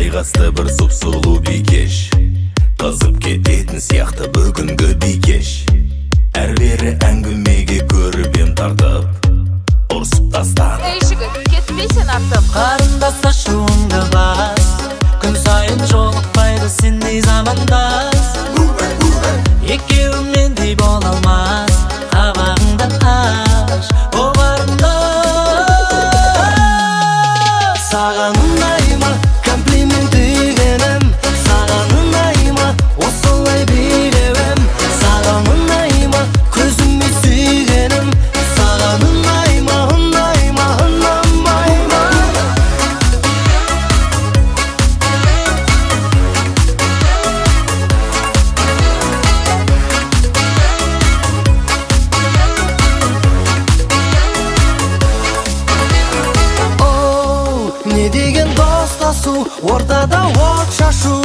жайғасты бір сұп-сұлу бикеш, қызып кететін сияқты бүгінгі бикеш. Әрбері әңгімеге көріп ем тартып, ұрсып тастан. Ей жігіт, кетпей сен артып. Қарындаса шуыңды бас, күн сайын жолықпайды сендей замандас. Екеуің мендей бола алмас, қабағыңды аш, боларымда. Саған ұнайма комплимент дегенім, саған ұнайма осылай билеуім, саған ұнайма көзіме сүйгенім, саған ұнайма, ұнайма, ұнамайма. Не деген достасу, ортада от шашу.